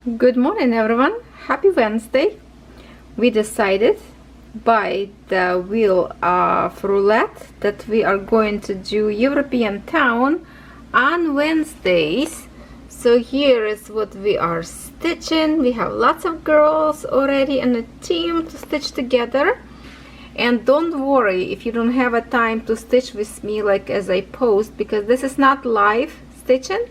Good morning everyone, happy Wednesday. We decided by the wheel of roulette that we are going to do European town on Wednesdays. So here is what we are stitching. We have lots of girls already in a team to stitch together. And don't worry if you don't have a time to stitch with me like as I post, because this is not live stitching.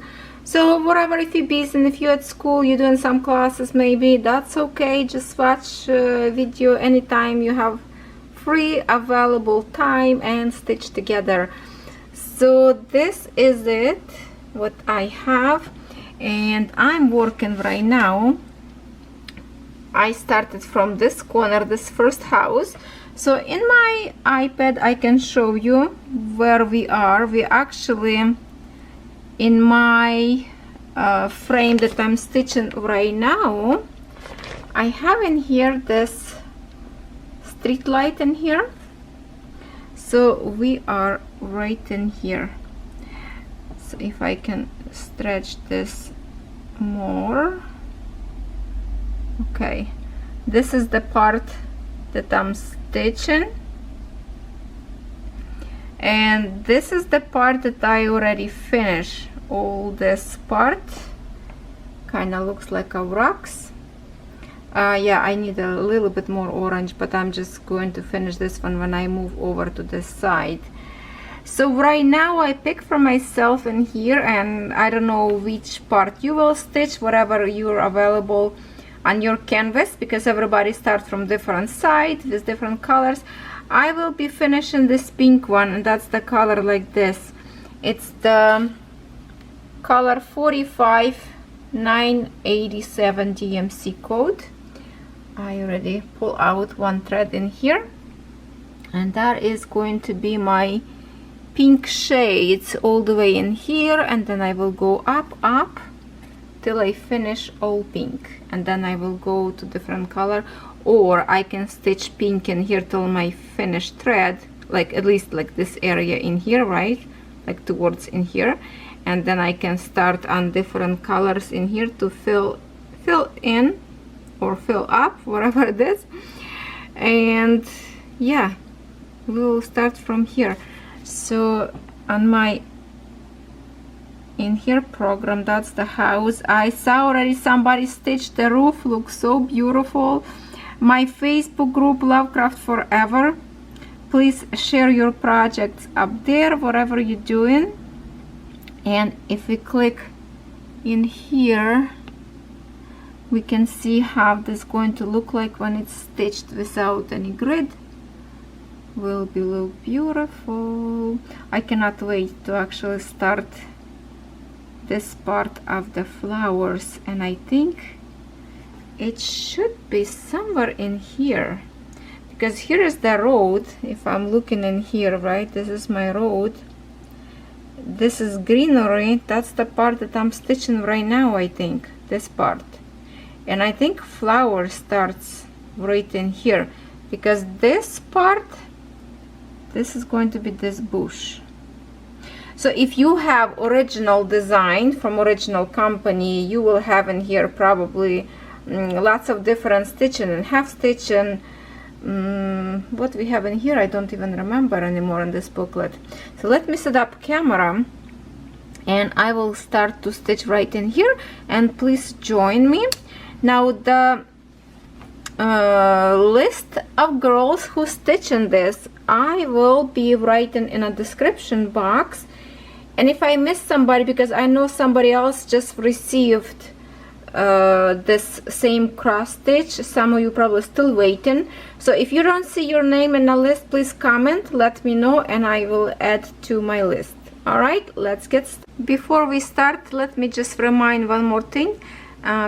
So whatever, if you're busy and if you're at school, you're doing some classes maybe, that's okay. Just watch video anytime you have free available time and stitch together. So this is it, what I have, and I'm working right now. I started from this corner, this first house. So in my iPad I can show you where we are. We actually in my frame that I'm stitching right now, I have in here this street light in here. So we are right in here. So if I can stretch this more, okay, this is the part that I'm stitching, and this is the part that I already finished. All this part kind of looks like a rocks. Yeah, I need a little bit more orange, but I'm just going to finish this one when I move over to this side. So right now I pick for myself in here, and I don't know which part you will stitch, whatever you're available on your canvas, because everybody starts from different sides with different colors. I will be finishing this pink one, and that's the color like this. It's the color 45987 DMC code. I already pull out one thread in here, and that is going to be my pink shades all the way in here, and then I will go up till I finish all pink, and then I will go to different color, or I can stitch pink in here till my finished thread, like at least like this area in here, right, like towards in here, and then I can start on different colors in here to fill in or fill up, whatever it is. And yeah, we'll start from here. So on my in here program, that's the house. I saw already somebody stitched the roof, looks so beautiful. My Facebook group Lovecraftforever, please share your projects up there, whatever you're doing. And if we click in here, we can see how this is going to look like when it's stitched without any grid. Will be look beautiful. I cannot wait to actually start this part of the flowers, and I think it should be somewhere in here, because here is the road. If I'm looking in here, right, this is my road, this is greenery, that's the part that I'm stitching right now, I think, this part. And I think flower starts right in here, because this part, this is going to be this bush. So if you have original design from original company, you will have in here probably lots of different stitching and half stitching. What we have in here I don't even remember anymore in this booklet. So let me set up camera, and I will start to stitch right in here, and please join me. Now the list of girls who stitch in this I will be writing in a description box. And if I miss somebody, because I know somebody else just received this same cross stitch, some of you probably still waiting. So if you don't see your name in the list, please comment, let me know, and I will add to my list. All right, let's get started. Before we start, let me just remind one more thing,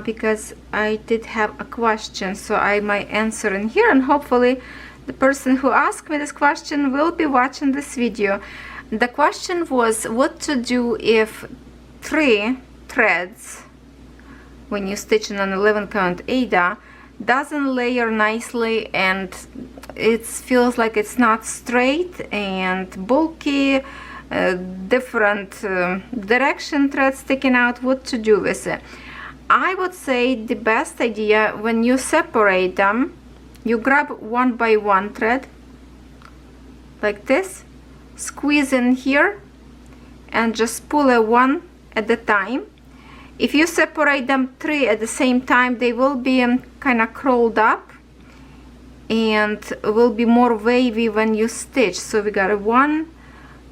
because I did have a question, so I might answer in here, and hopefully the person who asked me this question will be watching this video. The question was what to do if 3 threads, when you're stitching an 11 count Ada, doesn't layer nicely, and it feels like it's not straight and bulky, different direction threads sticking out. What to do with it? I would say the best idea, when you separate them, you grab one by one thread like this, squeeze in here, and just pull a one at a time. If you separate them 3 at the same time, they will be kind of curled up and will be more wavy when you stitch. So we got a 1,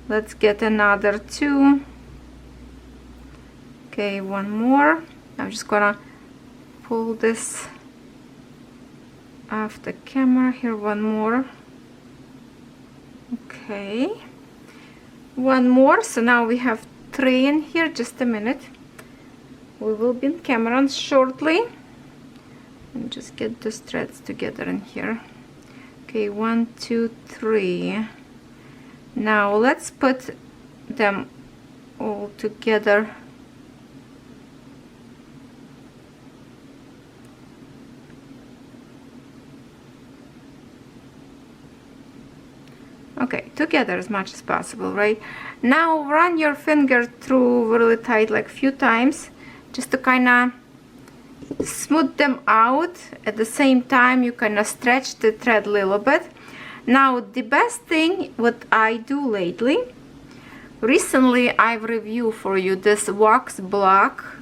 let's get another 2. Okay, 1 more. I'm just gonna pull this off the camera here. 1 more. Okay, 1 more. So now we have 3 in here. Just a minute, we will be in camera shortly. And just get those threads together in here. Okay, 1, 2, 3. Now let's put them all together. Okay, together as much as possible, right? Now run your finger through really tight, like few times, just to kind of smooth them out. At the same time, you kind of stretch the thread a little bit. Now the best thing what I do lately, recently I've reviewed for you this wax block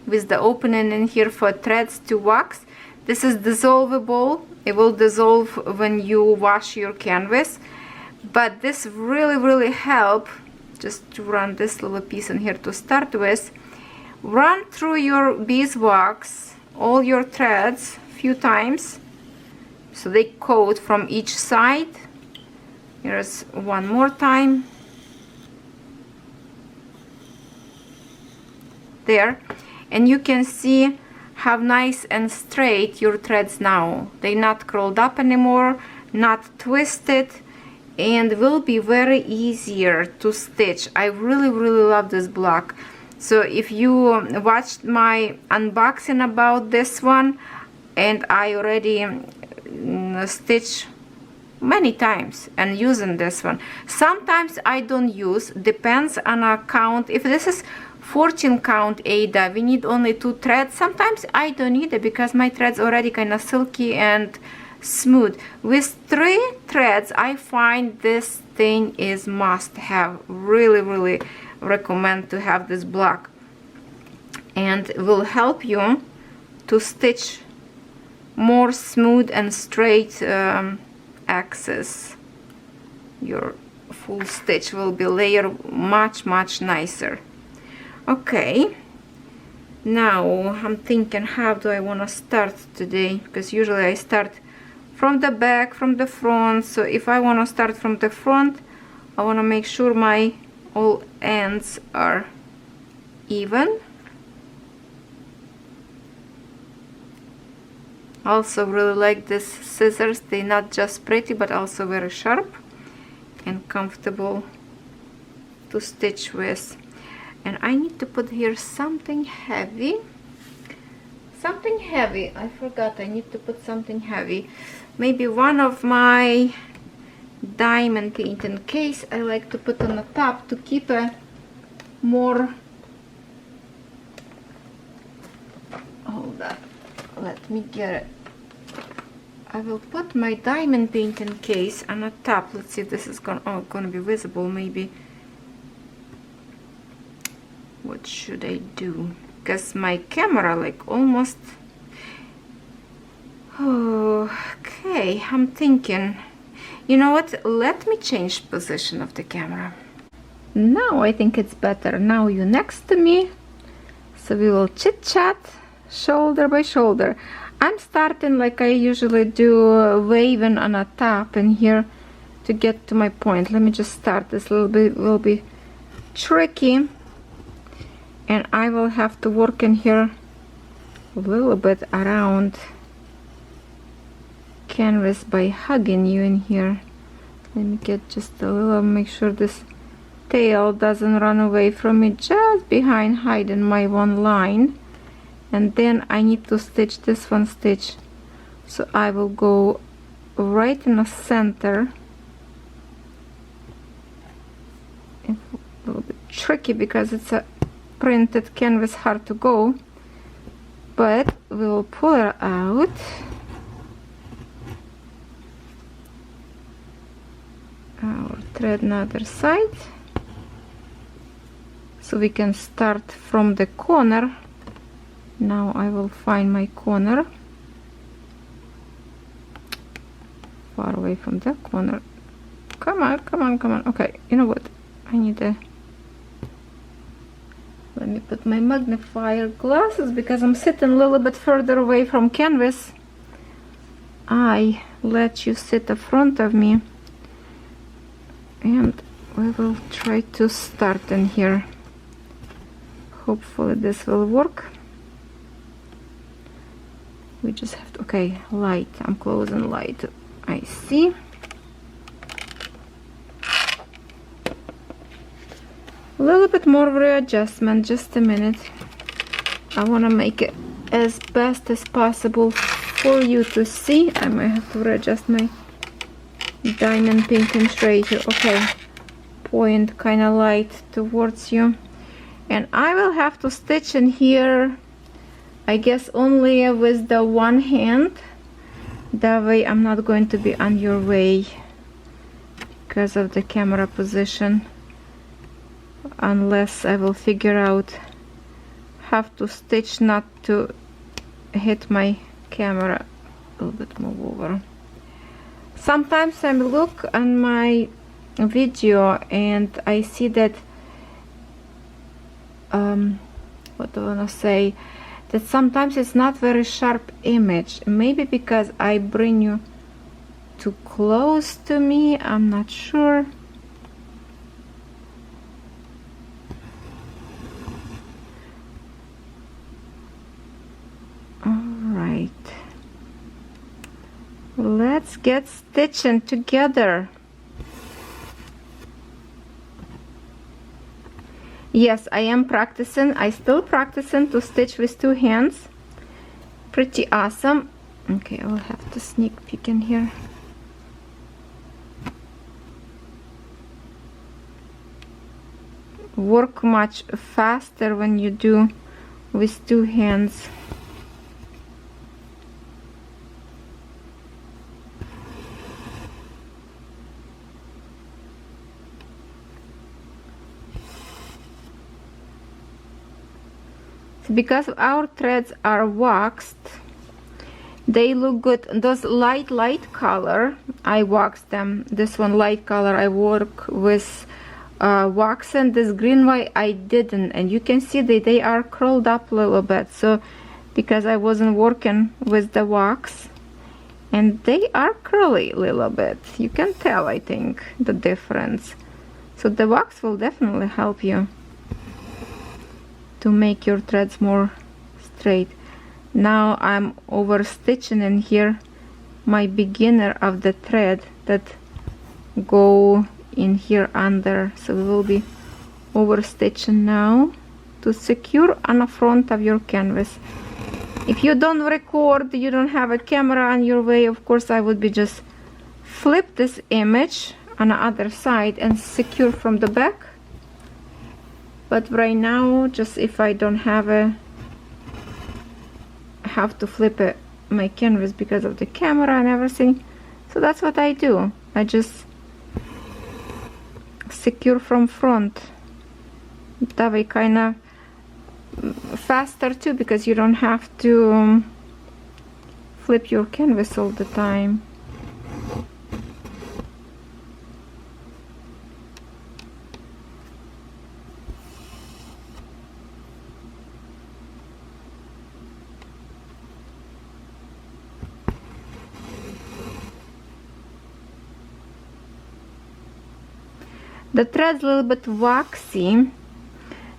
with the opening in here for threads to wax. This is dissolvable. It will dissolve when you wash your canvas, but this really help. Just to run this little piece in here to start with. Run through your beeswax all your threads a few times so they coat from each side. Here's 1 more time. There, and you can see how nice and straight your threads now. They're not curled up anymore, not twisted, and will be very easier to stitch. I really love this block. So if you watched my unboxing about this one, and I already stitch many times and using this one. Sometimes I don't use, depends on a count. If this is 14 count Ada, we need only 2 threads. Sometimes I don't need it because my threads already kind of silky and smooth. With 3 threads, I find this thing is must have. Really recommend to have this block, and will help you to stitch more smooth and straight axis. Your full stitch will be layered much nicer. Okay, now I'm thinking, how do I want to start today? Because usually I start from the back, from the front. So if I want to start from the front, I want to make sure my all ends are even. Also really like these scissors. They're not just pretty but also very sharp and comfortable to stitch with. And I need to put here something heavy. I forgot, I need to put something heavy. Maybe one of my diamond painting case I like to put on the top to keep a more, hold on, let me get it. I will put my diamond painting case on the top. Let's see if this is gonna be visible. Maybe. What should I do? Because my camera like almost, okay, I'm thinking, you know what, let me change position of the camera. Now I think it's better. Now you're next to me, so we will chit chat shoulder by shoulder. I'm starting like I usually do, waving on a top in here to get to my point. Let me just start. This little bit will be tricky, and I will have to work in here a little bit around canvas by hugging you in here. Let me get just a little, make sure this tail doesn't run away from me, just behind, hiding my one line. And then I need to stitch this one stitch, so I will go right in the center. It's a little bit tricky because it's a printed canvas, hard to go, but we will pull her out. Our thread on the other side, so we can start from the corner. Now I will find my corner, far away from the corner. Come on, come on, come on. Okay, you know what? I need a... Let me put my magnifier glasses because I'm sitting a little bit further away from canvas. I let you sit in front of me, and we will try to start in here. Hopefully this will work. We just have to... Okay, light. I'm closing light. I see. A little bit more readjustment, just a minute. I want to make it as best as possible for you to see. I might have to readjust my diamond pinking tray here. Okay, point kind of light towards you. And I will have to stitch in here, I guess, only with the one hand. That way I'm not going to be on your way because of the camera position. Unless I will figure out how to stitch not to hit my camera. A little bit move over. Sometimes I look on my video and I see that what do I want to say, that sometimes it's not very sharp image. Maybe because I bring you too close to me, I'm not sure. Let's get stitching together. Yes, I am practicing. I still practicing to stitch with two hands. Pretty awesome. Okay, I'll have to sneak peek in here. Work much faster when you do with two hands. Because our threads are waxed, they look good. Those light color, I waxed them. This one light color, I work with wax, and this green one I didn't. And you can see that they are curled up a little bit. So because I wasn't working with the wax, and they are curly a little bit. You can tell, I think, the difference. So the wax will definitely help you to make your threads more straight. Now I'm over stitching in here my beginner of the thread that go in here under, so we will be over stitching now to secure on the front of your canvas. If you don't record, you don't have a camera on your way, of course I would be just flip this image on the other side and secure from the back. But right now, just if I don't have I have to flip it, my canvas because of the camera and everything. So that's what I do. I just secure from front. That way kind of faster too, because you don't have to flip your canvas all the time. The thread's a little bit waxy,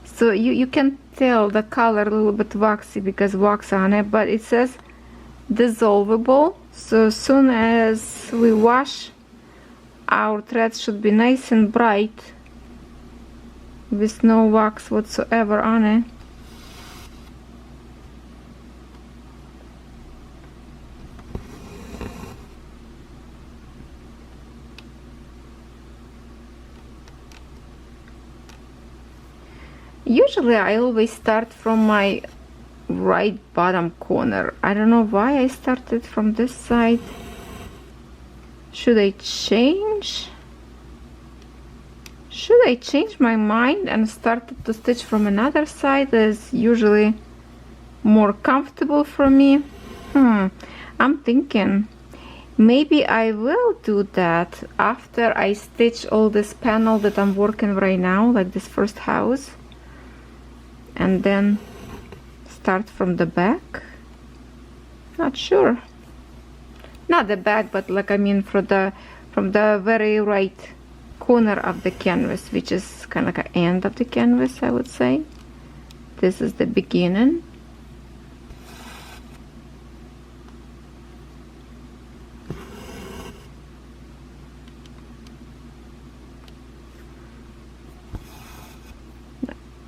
so you can tell the color a little bit waxy because wax on it, but it says dissolvable, so as soon as we wash, our thread should be nice and bright with no wax whatsoever on it. Usually I always start from my right bottom corner. I don't know why I started from this side. Should I change? Should I change my mind and start to stitch from another side? That is usually more comfortable for me. I'm thinking maybe I will do that after I stitch all this panel that I'm working right now, like this first house, and then start from the back. Not sure. Not the back, but like I mean from the very right corner of the canvas, which is kind of like an end of the canvas, I would say. This is the beginning.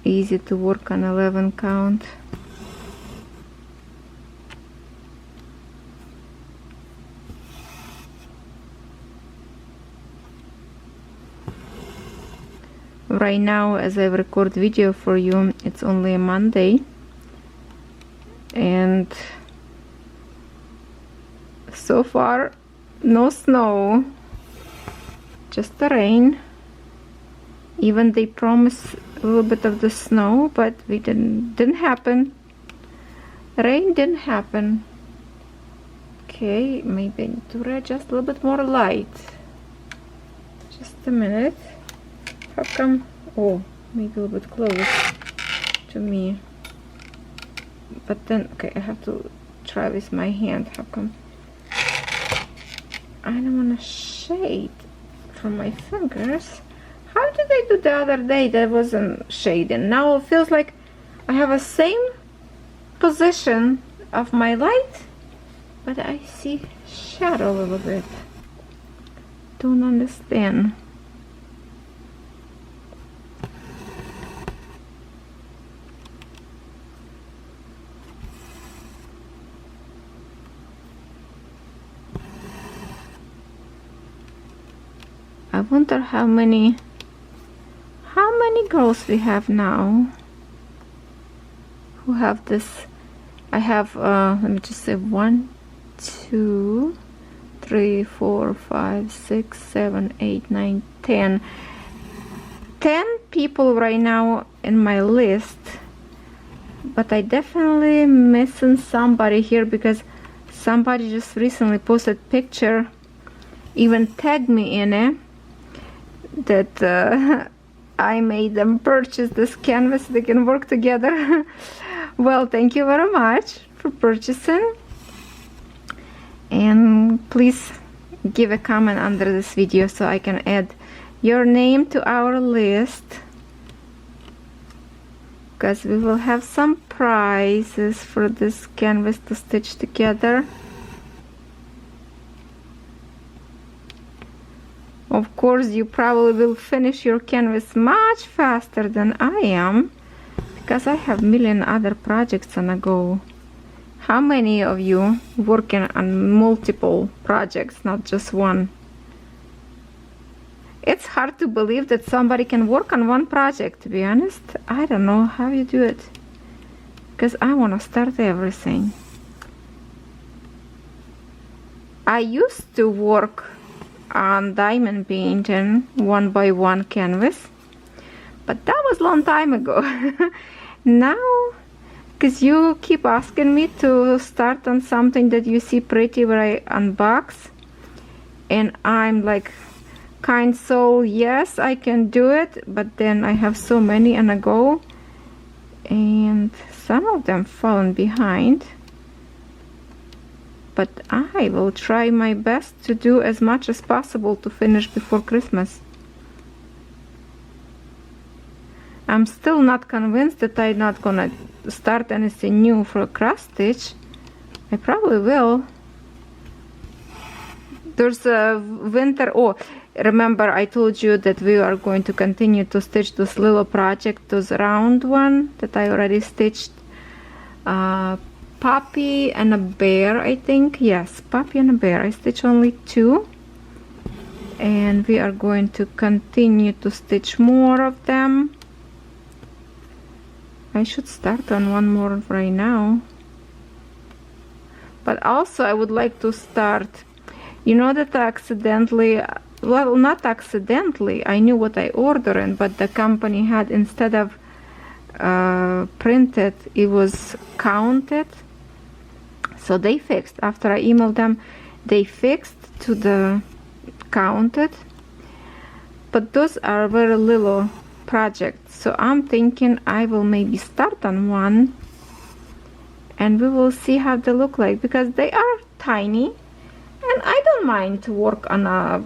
Easy to work on 11 count. Right now, as I record video for you, it's only a Monday, and so far no snow, just the rain. Even they promised a little bit of the snow, but we didn't happen. Rain didn't happen. Okay, maybe I need to adjust a little bit more light. Just a minute. How come? Oh, maybe a little bit close to me. But then, okay, I have to try with my hand. How come? I don't want to shade from my fingers. How did I do the other day that wasn't shading? Now it feels like I have the same position of my light, but I see shadow a little bit. Don't understand. I wonder how many girls we have now who have this. I have let me just say 1, 2, 3, 4, 5, 6, 7, 8, 9, 10 people right now in my list, but I definitely missing somebody here because somebody just recently posted picture, even tagged me in it, that I made them purchase this canvas so they can work together. Well, thank you very much for purchasing, and please give a comment under this video so I can add your name to our list, because we will have some prizes for this canvas to stitch together. Of course, you probably will finish your canvas much faster than I am, because I have a million other projects on the go. How many of you working on multiple projects, not just one? It's hard to believe that somebody can work on one project, to be honest. I don't know how you do it, because I want to start everything. I used to work on diamond painting 1x1 canvas, but that was a long time ago. Now, because you keep asking me to start on something that you see pretty when I unbox, and I'm like kind soul, yes, I can do it, but then I have so many on a go, and some of them fallen behind. But I will try my best to do as much as possible to finish before Christmas. I'm still not convinced that I'm not gonna start anything new for cross stitch. I probably will. There's a winter. Oh, remember I told you that we are going to continue to stitch this little project, this round one that I already stitched. Puppy and a bear, I think. Yes, puppy and a bear. I stitched only 2, and we are going to continue to stitch more of them. I should start on one more right now. But also I would like to start, you know, that I accidentally, well, not accidentally, I knew what I ordered, but the company had, instead of printed, it was counted. So they fixed, after I emailed them, they fixed to the counted. But those are very little projects, so I'm thinking I will maybe start on one and we will see how they look like, because they are tiny and I don't mind to work on a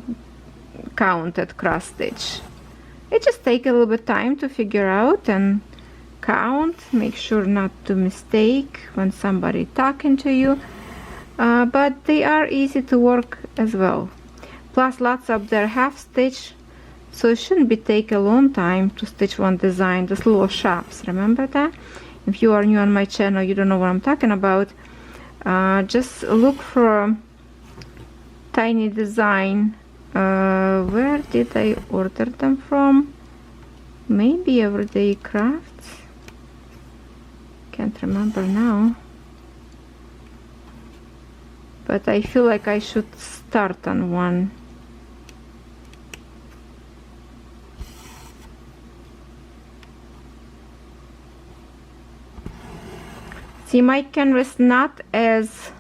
counted cross stitch. It just takes a little bit of time to figure out and count, make sure not to mistake when somebody talking to you, but they are easy to work as well. Plus lots of their half stitch, so it shouldn't be take a long time to stitch one design. Those little shops, remember that? If you are new on my channel, you don't know what I'm talking about, just look for tiny design. Where did I order them from? Maybe Everyday Crafts, can't remember now, but I feel like I should start on one. See, my canvas not as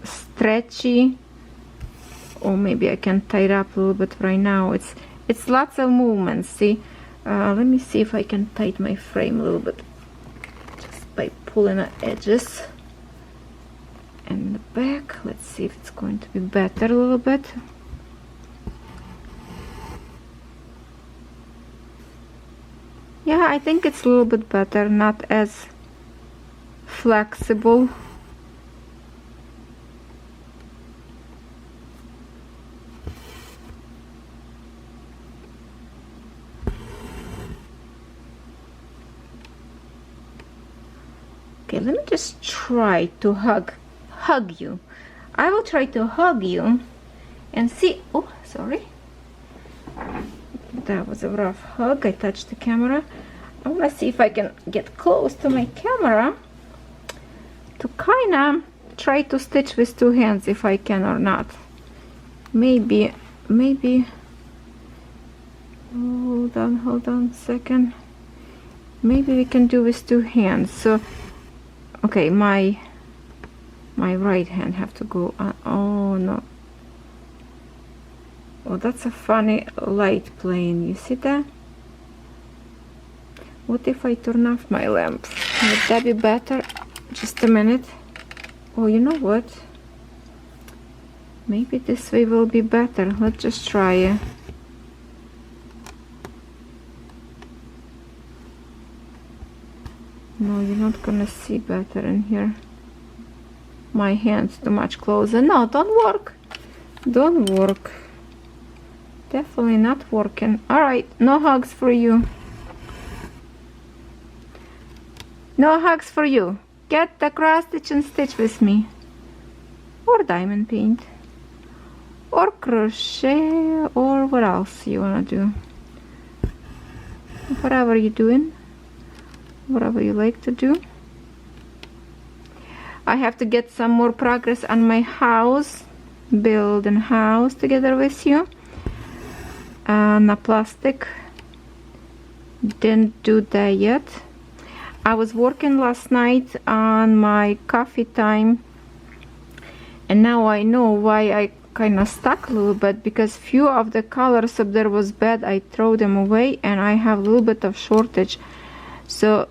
stretchy, or maybe I can tie it up a little bit right now. It's lots of movements. See, let me see if I can tighten my frame a little bit just by pulling the edges and the back. Let's see if it's going to be better a little bit. Yeah, I think it's a little bit better, not as flexible. Okay, let me just try to hug you. I will try to hug you and see. Oh, sorry, that was a rough hug. I touched the camera. I want to see if I can get close to my camera to kind of try to stitch with two hands, if I can or not. Maybe hold on a second. Maybe we can do with two hands. So okay, my right hand have to go on. Oh no, oh, that's a funny light playing, you see that? What if I turn off my lamp? Would that be better? Just a minute. Oh, you know what? Maybe this way will be better. Let's just try it. No, you're not gonna see better in here. My hand's too much closer. No, don't work. Don't work. Definitely not working. Alright, no hugs for you. No hugs for you. Get the cross stitch and stitch with me. Or diamond paint. Or crochet. Or what else you wanna do. Whatever you're doing. Whatever you like to do. I have to get some more progress on my house. Build a house together with you. And a plastic. Didn't do that yet. I was working last night on my coffee time, and now I know why I kind of stuck a little bit, because few of the colors up there was bad. I throw them away and I have a little bit of shortage, so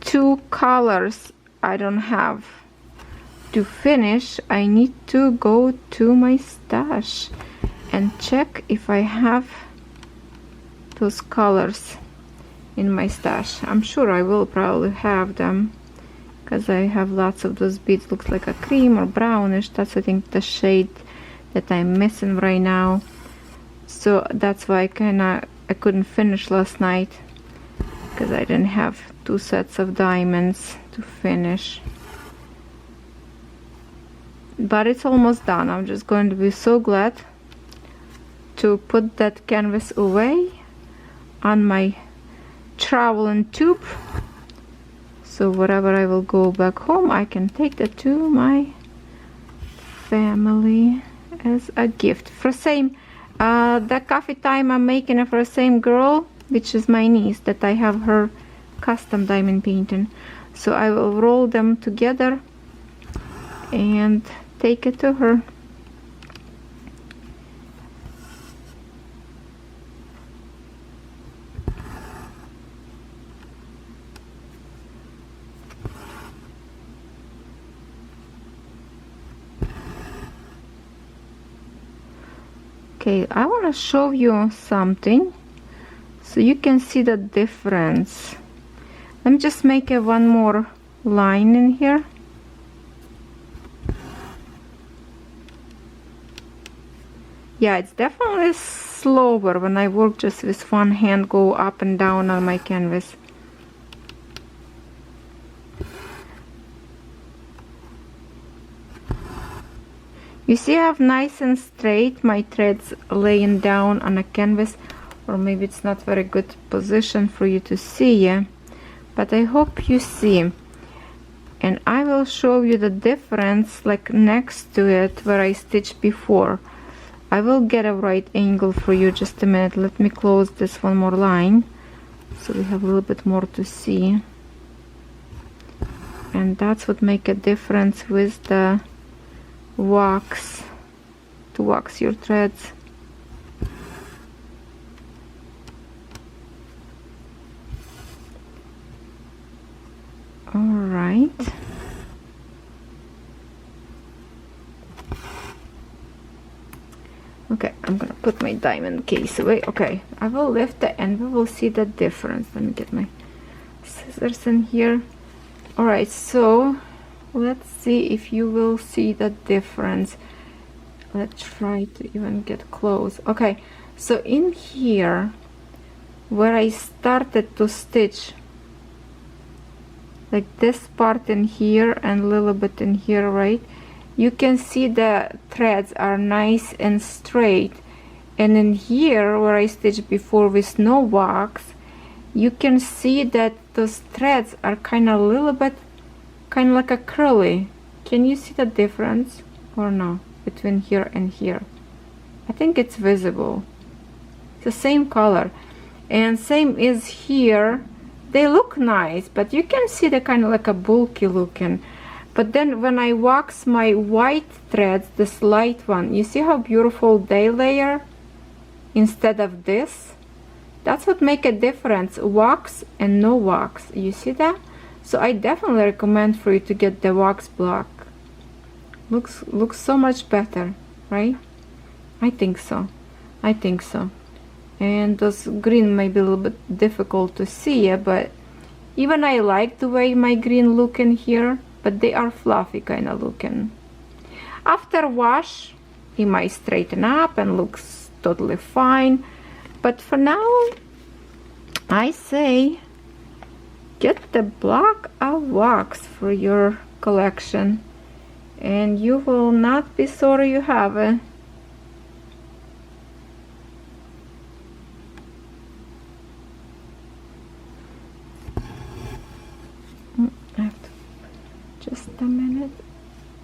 2 colors I don't have to finish. I need to go to my stash and check if I have those colors in my stash. I'm sure I will probably have them, because I have lots of those beads. Looks like a cream or brownish. That's, I think, the shade that I'm missing right now. So that's why I couldn't finish last night, because I didn't have 2 sets of diamonds to finish. But it's almost done. I'm just going to be so glad to put that canvas away on my traveling tube, so wherever I will go back home, I can take that to my family as a gift. For same, the coffee time I'm making it for the same girl, which is my niece, that I have her custom diamond painting. So I will roll them together and take it to her. Okay, I want to show you something so you can see the difference. Let me just make one more line in here. Yeah, it's definitely slower when I work just with one hand, go up and down on my canvas. You see I have nice and straight my threads laying down on a canvas, or maybe it's not very good position for you to see, but I hope you see. And I will show you the difference like next to it where I stitched before. I will get a right angle for you. Just a minute, let me close this one more line so we have a little bit more to see. And that's what make a difference with the wax, to wax your threads. All right. Okay, I'm gonna put my diamond case away. Okay, I will lift it and we will see the difference. Let me get my scissors in here. All right, so let's see if you will see the difference. Let's try to even get close. Okay, so in here where I started to stitch, like this part in here and a little bit in here, right, you can see the threads are nice and straight. And in here where I stitched before with no wax, you can see that those threads are kind of a little bit kind of like a curly. Can you see the difference or no between here and here? I think it's visible. It's the same color, and same is here. They look nice, but you can see the kind of like a bulky looking. But then when I wax my white threads, this light one, you see how beautiful they layer instead of this? That's what make a difference, wax and no wax. You see that? So I definitely recommend for you to get the wax block. Looks so much better, right? I think so. I think so. And those green may be a little bit difficult to see, but even I like the way my green look in here, but they are fluffy kind of looking. After wash, it might straighten up and looks totally fine. But for now, I say get the block of wax for your collection, and you will not be sorry you have it. I have to just a minute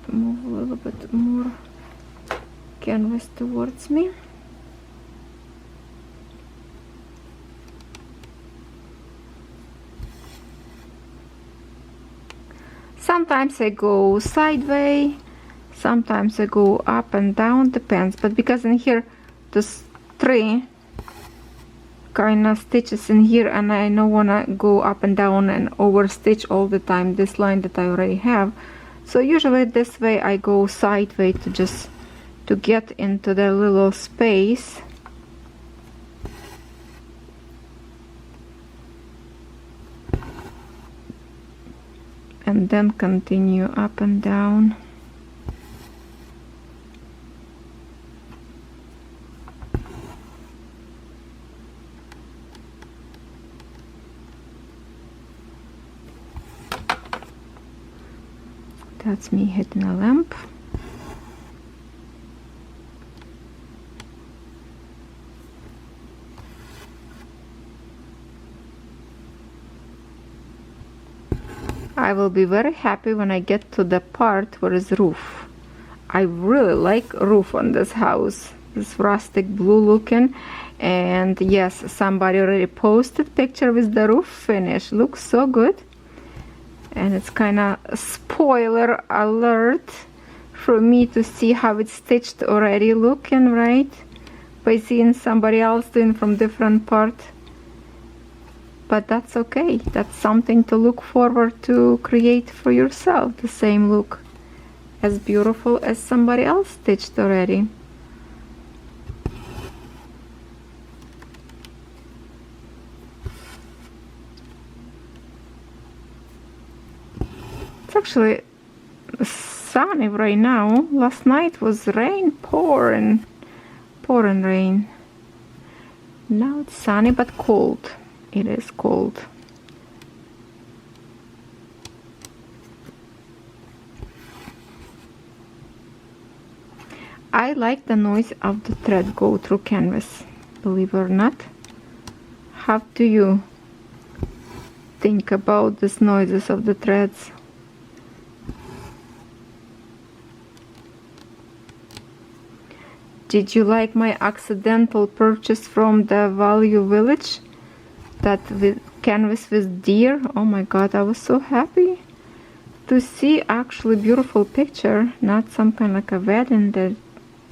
move a little bit more canvas towards me. Sometimes I go sideways, sometimes I go up and down, depends. But because in here there's 3 kind of stitches in here, and I don't want to go up and down and over stitch all the time this line that I already have, so usually this way I go sideways to just to get into the little space. And then continue up and down. That's me hitting a lamp. I will be very happy when I get to the part where is roof. I really like roof on this house. This rustic blue looking, and yes, somebody already posted picture with the roof finish. Looks so good, and it's kind of spoiler alert for me to see how it's stitched already looking, right? By seeing somebody else doing from different part. But that's okay. That's something to look forward to create for yourself. The same look as beautiful as somebody else stitched already. It's actually sunny right now. Last night was rain, pouring rain. Now it's sunny but cold. It is cold. I like the noise of the thread go through canvas, believe it or not. How do you think about these noises of the threads? Did you like my accidental purchase from the Value Village? That with canvas with deer? Oh my god, I was so happy to see actually beautiful picture, not some kind of like a wedding that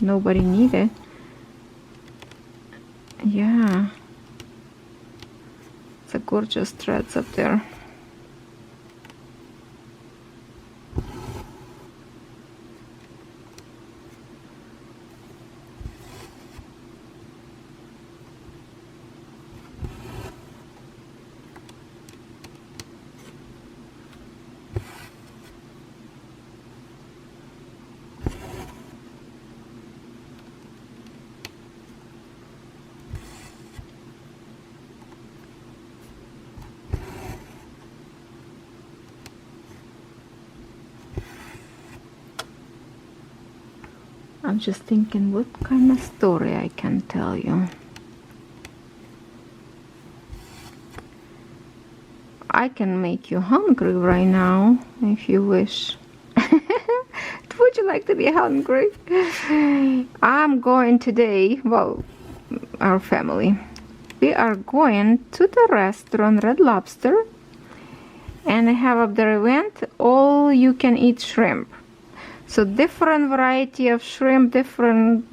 nobody needed. Yeah, it's a gorgeous threads up there. I'm just thinking what kind of story I can tell you. I can make you hungry right now if you wish. Would you like to be hungry? I'm going today, well, our family, we are going to the restaurant Red Lobster, and I have up their event all you can eat shrimp. So different variety of shrimp, different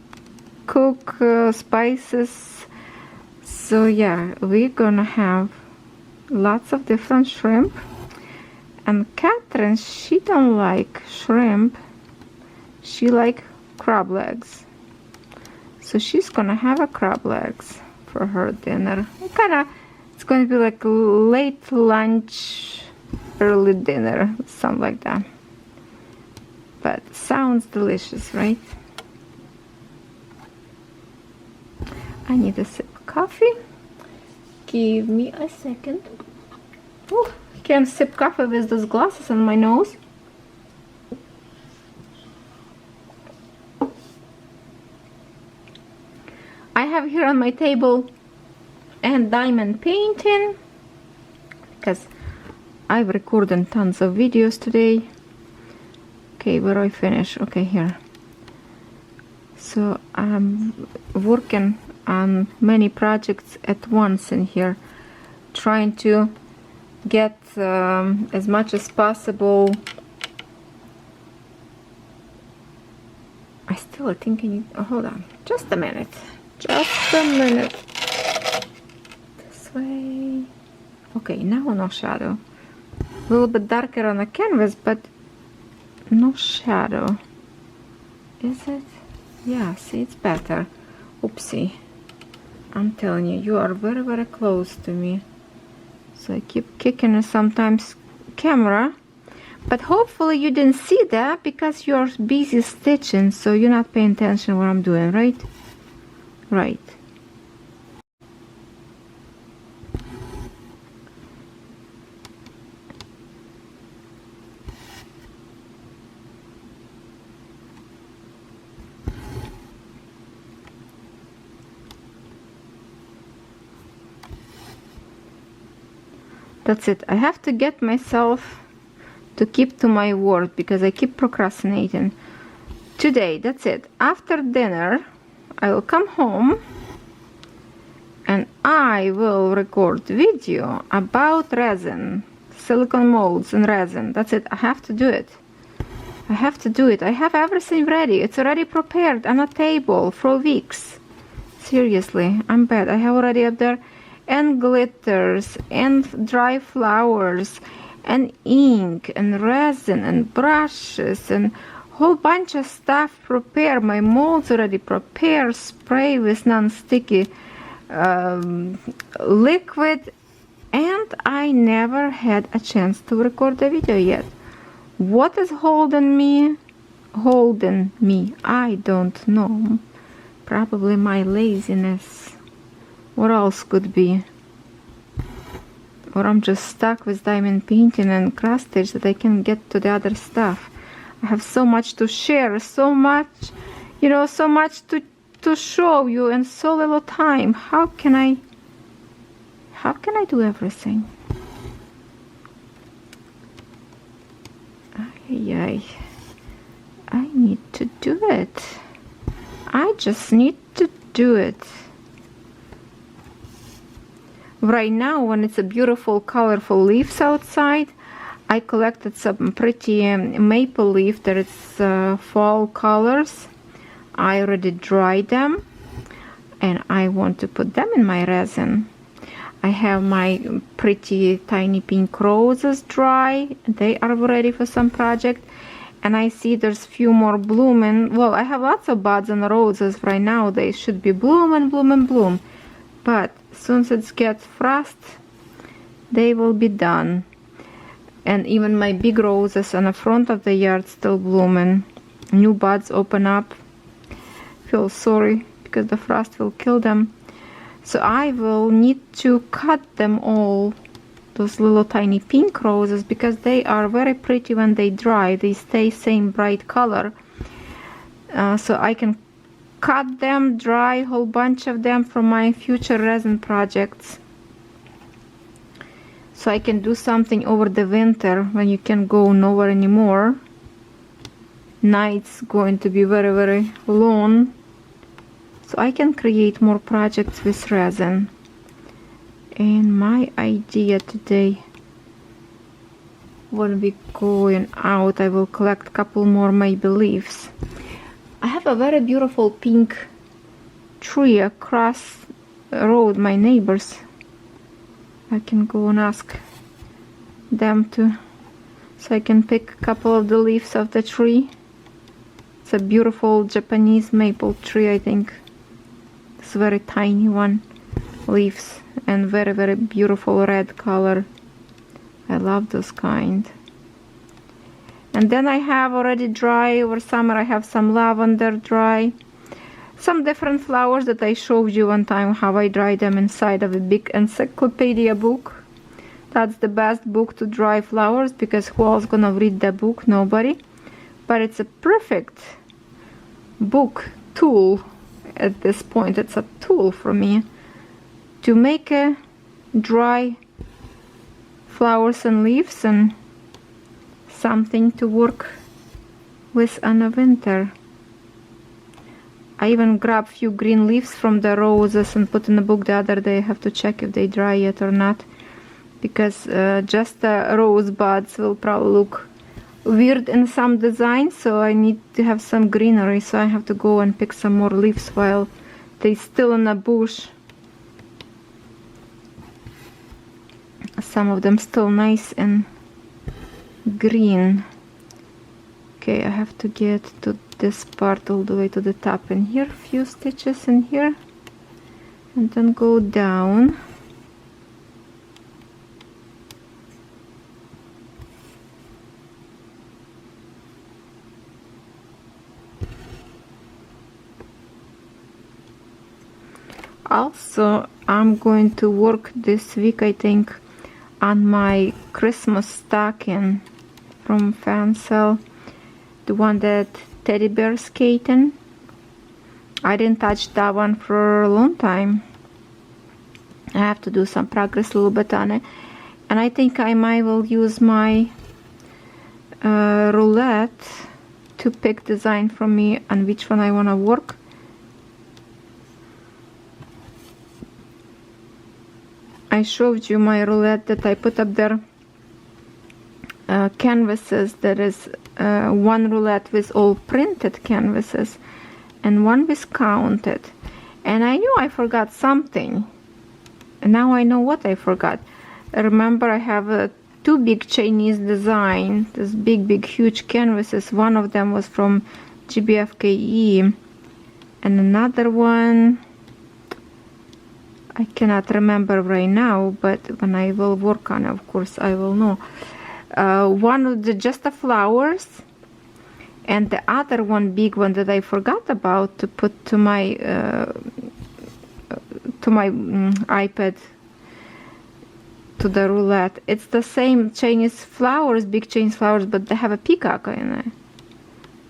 cook spices. So yeah, we're gonna have lots of different shrimp. And Catherine, she don't like shrimp. She like crab legs. So she's gonna have a crab legs for her dinner. It's gonna be like late lunch, early dinner, something like that. But sounds delicious, right? I need a sip of coffee. Give me a second. Oh, can't sip coffee with those glasses on my nose. I have here on my table and diamond painting, because I've recorded tons of videos today. Okay, where do I finish? Okay, here. So I'm working on many projects at once in here, trying to get as much as possible. I still thinking. Oh, hold on, just a minute. Just a minute. This way. Okay, now no shadow. A little bit darker on the canvas, but no shadow. Is it? Yeah, see, it's better. Oopsie. I'm telling you, you are very, very close to me. So I keep kicking sometimes camera. But hopefully you didn't see that because you're busy stitching, so you're not paying attention what I'm doing, right? Right. That's it. I have to get myself to keep to my word because I keep procrastinating. Today, that's it. After dinner, I will come home and I will record video about resin, silicone molds and resin. That's it. I have to do it. I have to do it. I have everything ready. It's already prepared on a table for weeks. Seriously, I'm bad. I have already up there and glitters and dry flowers and ink and resin and brushes and whole bunch of stuff prepared. My molds already prepared, spray with non-sticky liquid, and I never had a chance to record the video yet. What is holding me? I don't know. Probably my laziness. What else could be? Or I'm just stuck with diamond painting and cross stitch that I can get to the other stuff. I have so much to share, so much, you know, so much to show you in so little time. How can I do everything? I need to do it. I just need to do it. Right now, when it's a beautiful, colorful leaves outside, I collected some pretty maple leaf that it's fall colors. I already dried them and I want to put them in my resin. I have my pretty tiny pink roses dry. They are ready for some project. And I see there's few more blooming. Well, I have lots of buds and roses right now. They should be bloom and bloom and bloom. But as soon as it gets frost, they will be done. And even my big roses on the front of the yard still blooming. New buds open up. Feel sorry because the frost will kill them. So I will need to cut them all, those little tiny pink roses, because they are very pretty when they dry. They stay same bright color. So I can cut them, dry a whole bunch of them for my future resin projects. So I can do something over the winter when you can go nowhere anymore. Nights going to be very, very long. So I can create more projects with resin. And my idea today, when we going out, I will collect a couple more maple leaves. I have a very beautiful pink tree across the road, my neighbors. I can go and ask them to, so I can pick a couple of the leaves of the tree. It's a beautiful Japanese maple tree, I think. It's a very tiny one, leaves, and very, very beautiful red color. I love those kind. And then I have already dry over summer. I have some lavender dry, some different flowers that I showed you one time how I dry them inside of a big encyclopedia book. That's the best book to dry flowers, because who else gonna read the book? Nobody. But it's a perfect book tool at this point. It's a tool for me to make a dry flowers and leaves and something to work with in the winter. I even grabbed a few green leaves from the roses and put in the book the other day. I have to check if they dry yet or not, because just the rose buds will probably look weird in some designs, so I need to have some greenery. So I have to go and pick some more leaves while they still in the bush. Some of them still nice and green. Okay, I have to get to this part all the way to the top, and here a few stitches in here, and then go down. Also, I'm going to work this week, I think, on my Christmas stocking from Fansel, the one that teddy bear skating. I didn't touch that one for a long time. I have to do some progress a little bit on it, and I think I might will use my Roulette to pick design from me and which one I want to work. I showed you my Roulette that I put up there. Canvases. There is one Roulette with all printed canvases and one with counted. And I knew I forgot something. And now I know what I forgot. Remember, I have two big Chinese design, this big huge canvases. One of them was from GBFKE and another one I cannot remember right now, but when I will work on it, of course I will know. One of the just the flowers, and the other one big one that I forgot about to put to my iPad, to the Roulette. It's the same Chinese flowers, big Chinese flowers, but they have a peacock in it.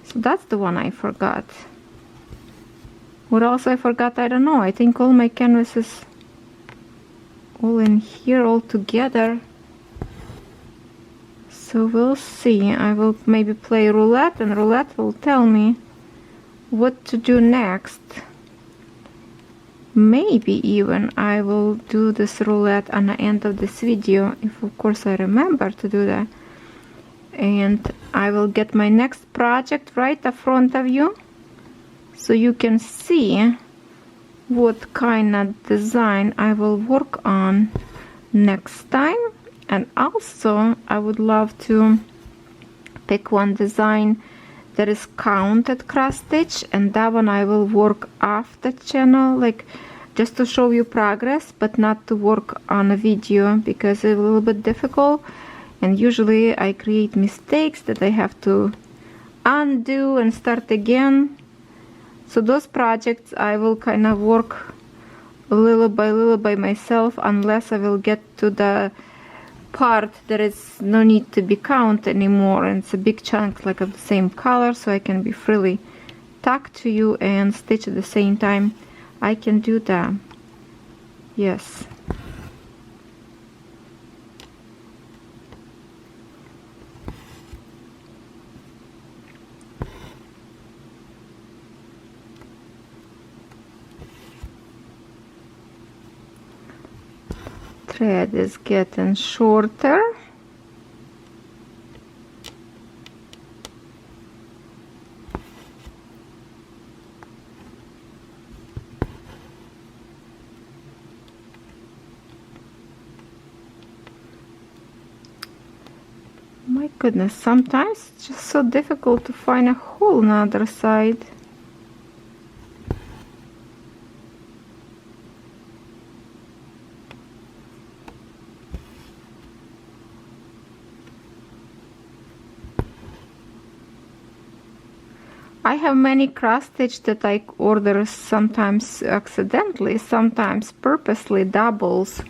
So that's the one I forgot. What else I forgot? I don't know. I think all my canvases all in here all together. So we'll see. I will maybe play Roulette and Roulette will tell me what to do next. Maybe even I will do this Roulette on the end of this video, if of course I remember to do that. And I will get my next project right in front of you, so you can see what kind of design I will work on next time. And also I would love to pick one design that is counted cross stitch, and that one I will work off the channel, like just to show you progress, but not to work on a video because it's a little bit difficult, and usually I create mistakes that I have to undo and start again. So those projects I will kind of work little by myself, unless I will get to the part that is no need to be counted anymore, and it's a big chunk like of the same color, so I can be freely talk to you and stitch at the same time. I can do that. Yes. Thread is getting shorter. My goodness, sometimes it's just so difficult to find a hole on the other side. I have many cross stitch that I order, sometimes accidentally, sometimes purposely doubles,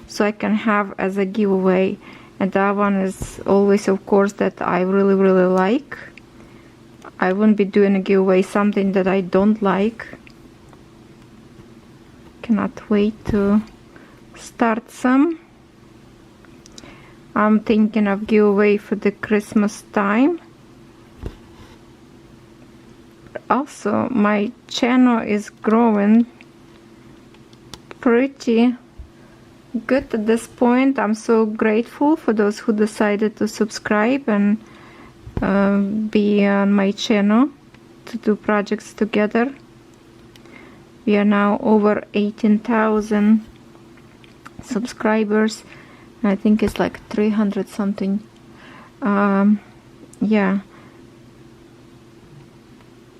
so I can have as a giveaway. And that one is always, of course, that I really like. I wouldn't be doing a giveaway something that I don't like. Cannot wait to start some. I'm thinking of giveaway for the Christmas time. Also, my channel is growing pretty good at this point. I'm so grateful for those who decided to subscribe and be on my channel to do projects together. We are now over 18,000 subscribers. I think it's like 300 something. Yeah,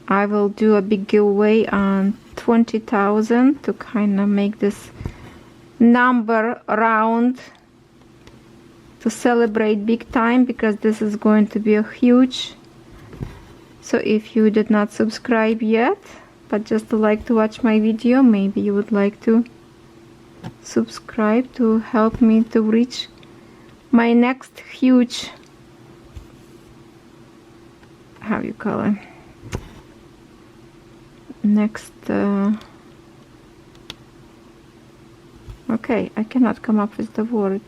I will do a big giveaway on 20,000 to kind of make this number round, to celebrate big time, because this is going to be a huge. So if you did not subscribe yet but just like to watch my video, maybe you would like to subscribe to help me to reach my next huge, how you call it, next okay, I cannot come up with the word.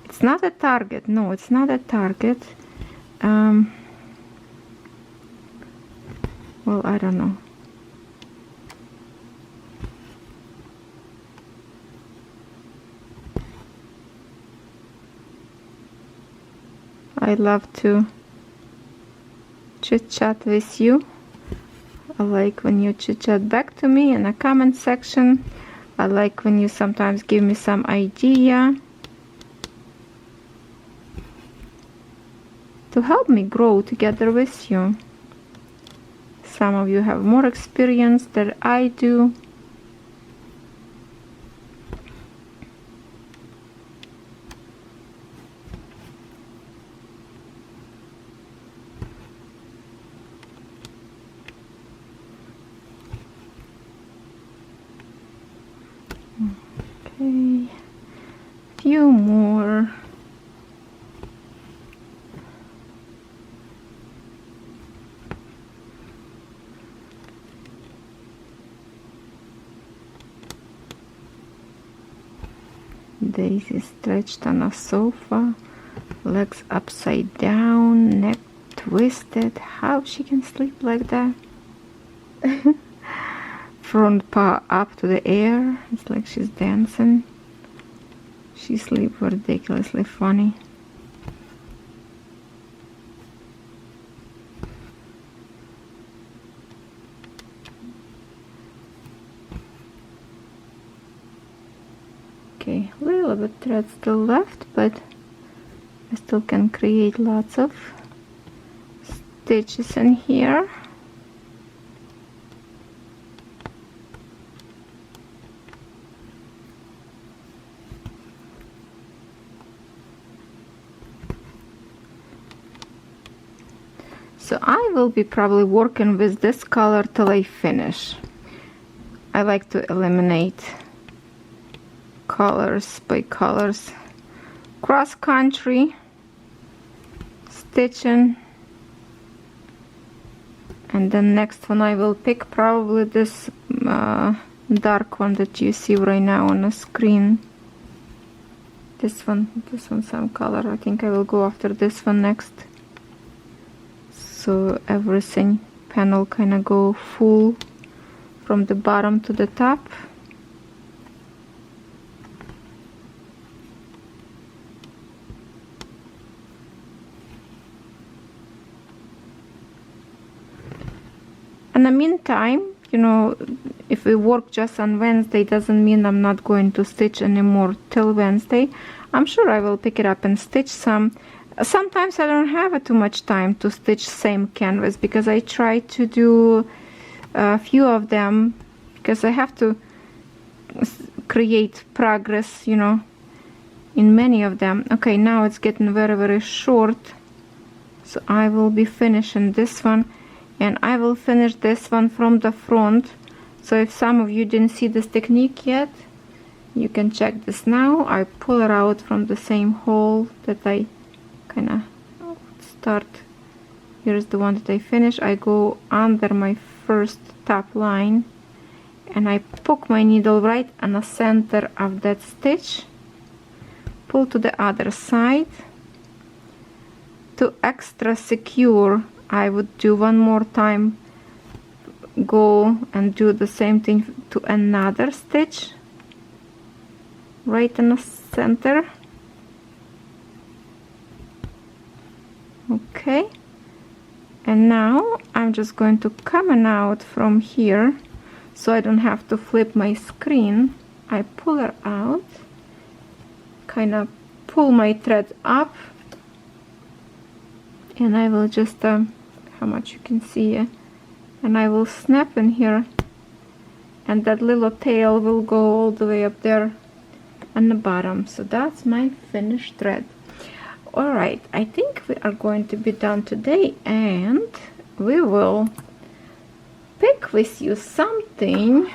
It's It's not a target. No, it's not a target. Well, I don't know. I love to chit chat with you. I like when you chit chat back to me in a comment section. I like when you sometimes give me some idea to help me grow together with you. Some of you have more experience than I do. Okay, few more. Daisy stretched on a sofa, legs upside down, neck twisted. How she can sleep like that? Front paw up to the air. It's like she's dancing. She sleeps ridiculously funny. Okay, a little bit thread still left, but I still can create lots of stitches in here. So I will be probably working with this color till I finish. I like to eliminate colors by colors. Cross country stitching, and then next one I will pick probably this dark one that you see right now on the screen. This one some color. I think I will go after this one next. So everything panel kind of go full from the bottom to the top. In the meantime, you know, if we work just on Wednesday, doesn't mean I'm not going to stitch anymore till Wednesday. I'm sure I will pick it up and stitch some. Sometimes I don't have too much time to stitch same canvas, because I try to do a few of them, because I have to create progress, you know, in many of them. Okay, now it's getting very, very short, so I will be finishing this one, and I will finish this one from the front. So if some of you didn't see this technique yet, you can check this now. I pull it out from the same hole that I kind of start. Here's the one that I finish. I go under my first top line and I poke my needle right on the center of that stitch, pull to the other side. To extra secure, I would do one more time, go and do the same thing to another stitch right in the center. Okay, and now I'm just going to come out from here so I don't have to flip my screen. I pull her out, kind of pull my thread up, and I will just how much you can see, and I will snap in here, and that little tail will go all the way up there on the bottom. So that's my finished thread. Alright, I think we are going to be done today, and we will pick with you something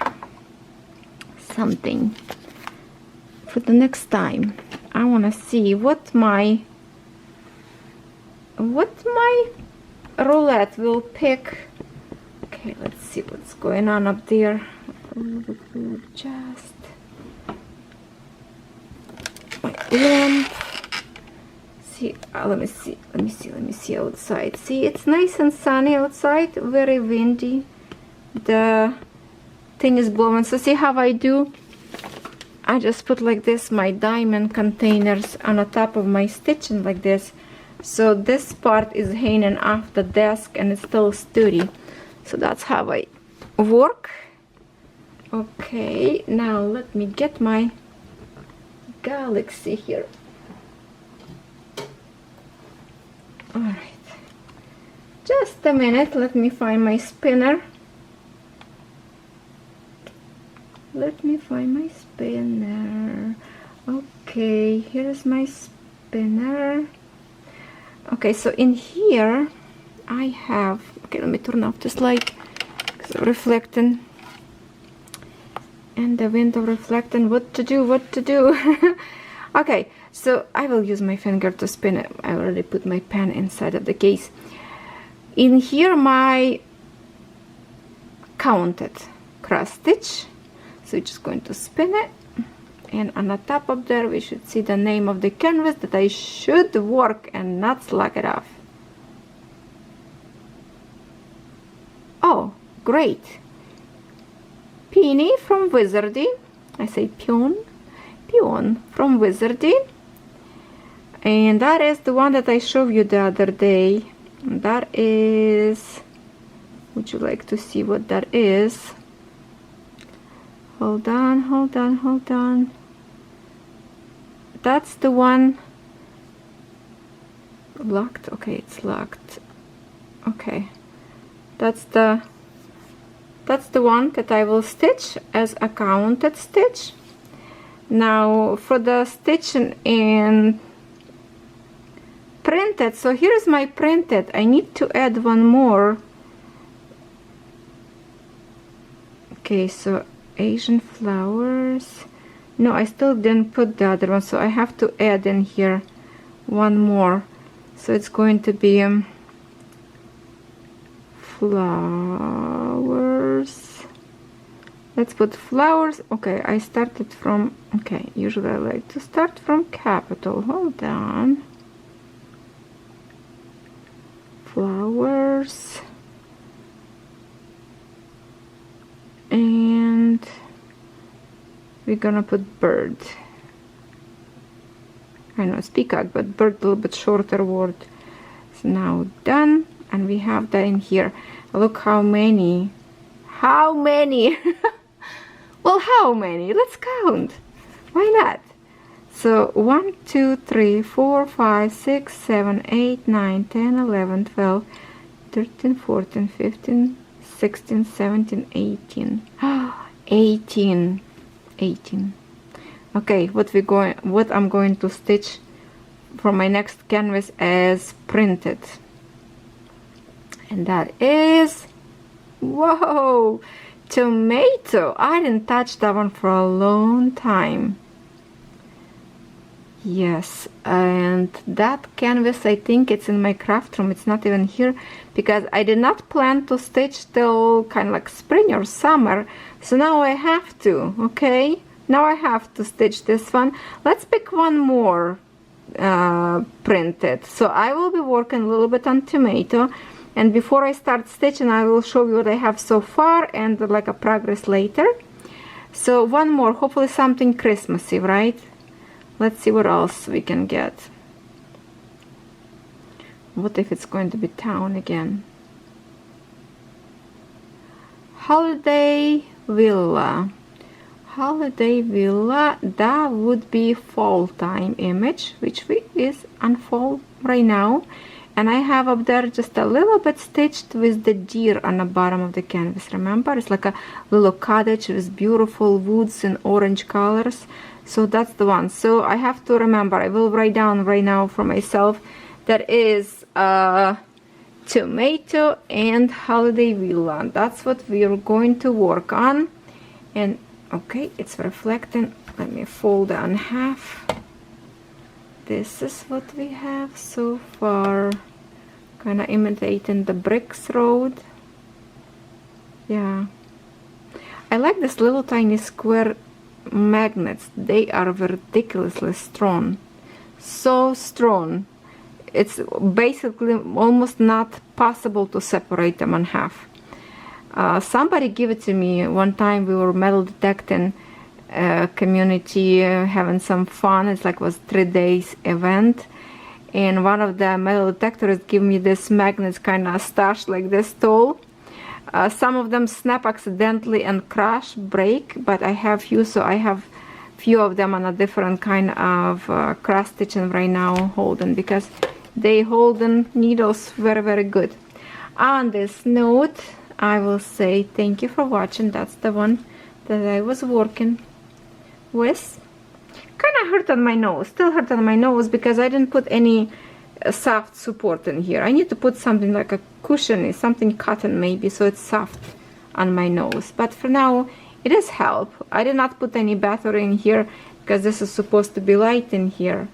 for the next time. I want to see what my roulette will pick. Okay, let's see what's going on up there. A little bit will adjust my lamp. see, let me see outside. See, it's nice and sunny outside, very windy. The thing is blowing. So see how I do? I just put like this my diamond containers on the top of my stitching like this. So this part is hanging off the desk and it's still sturdy. So that's how I work. Okay, now let me get my galaxy here. Alright, just a minute, let me find my spinner. Let me find my spinner. Okay, here's my spinner. Okay, so in here I have, okay, let me turn off this light because I'm reflecting. And the window reflecting. What to do? Okay, so I will use my finger to spin it. I already put my pen inside of the case. In here my counted cross stitch, so we're just going to spin it, and on the top of there we should see the name of the canvas that I should work and not slack it off. Oh, great. Peony from WIZARDI. I say peon from WIZARDI, and that is the one that I showed you the other day. That is, would you like to see what that is? Hold on. That's the one. Locked. Okay, it's locked. Okay, that's the one that I will stitch as a counted stitch. Now for the stitching in printed, so here's my printed. I need to add one more. Okay, so Asian flowers. No, I still didn't put the other one, so I have to add in here one more. So it's going to be flowers. Let's put flowers. Okay, I started from, okay, usually I like to start from capital. Hold on. Flowers. And we're gonna put bird. I know it's peacock, but bird a little bit shorter word. It's now done, and we have that in here. Look how many. Well, how many? Let's count. Why not? So 1, 2, 3, 4, 5, 6, 7, 8, 9, 10, 11, 12, 13, 14, 15, 16, 17, 18. 18. Okay, what I'm going to stitch for my next canvas as printed, and that is, whoa, tomato. I didn't touch that one for a long time. Yes, and that canvas, I think it's in my craft room. It's not even here because I did not plan to stitch till kind of like spring or summer. So now I have to, okay? Now I have to stitch this one. Let's pick one more printed. So I will be working a little bit on tomato. And before I start stitching, I will show you what I have so far and like a progress later. So one more, hopefully something Christmassy, right? Let's see what else we can get. What if it's going to be town again? Holiday Villa. Holiday Villa, that would be fall time image, which is on fall right now. And I have up there just a little bit stitched with the deer on the bottom of the canvas. Remember, it's like a little cottage with beautiful woods and orange colors. So that's the one. So I have to remember, I will write down right now for myself, that is tomato and holiday villa. That's what we are going to work on. And okay, it's reflecting. Let me fold it in half. This is what we have so far. Kind of imitating the bricks road. Yeah, I like this little tiny square magnets. They are ridiculously strong, so strong. it's basically almost not possible to separate them in half. Somebody gave it to me one time. We were metal detecting community, having some fun. It's like was 3 days event, and one of the metal detectors gave me this magnets kind of stashed like this tall. Some of them snap accidentally and crash, break, but I have few, so I have few of them on a different kind of cross stitching right now holding, because they holding needles very, very good. On this note, I will say thank you for watching. That's the one that I was working with. Kind of hurt on my nose, still hurt on my nose, because I didn't put any soft support in here. I need to put something like a cushiony, something cotton maybe, so it's soft on my nose. But for now, it is help. I did not put any battery in here because this is supposed to be light in here.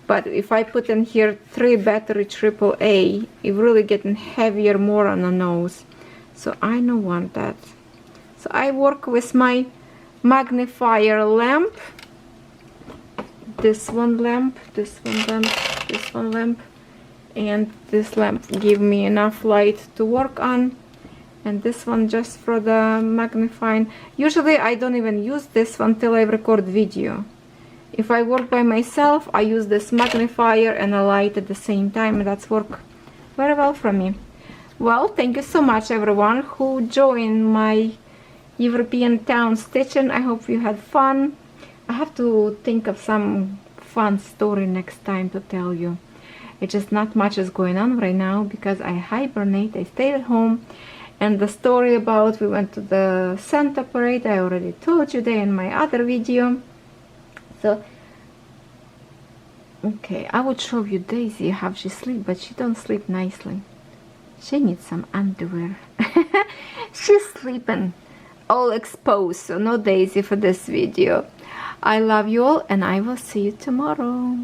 But if I put in here 3 battery AAA, it really getting heavier more on the nose. So I don't want that. So I work with my magnifier lamp. This one lamp, this one lamp, this one lamp, and this lamp give me enough light to work on, and this one just for the magnifying. Usually I don't even use this one till I record video. If I work by myself, I use this magnifier and a light at the same time, and that's work very well for me. Well, thank you so much everyone who joined my European town stitching. I hope you had fun. I have to think of some fun story next time to tell you. It's just not much is going on right now because I hibernate, I stay at home. And the story about we went to the Santa parade, I already told you that in my other video. So, okay, I would show you Daisy how she sleeps, but she don't sleep nicely. She needs some underwear. She's sleeping all exposed, so no Daisy for this video. I love you all, and I will see you tomorrow.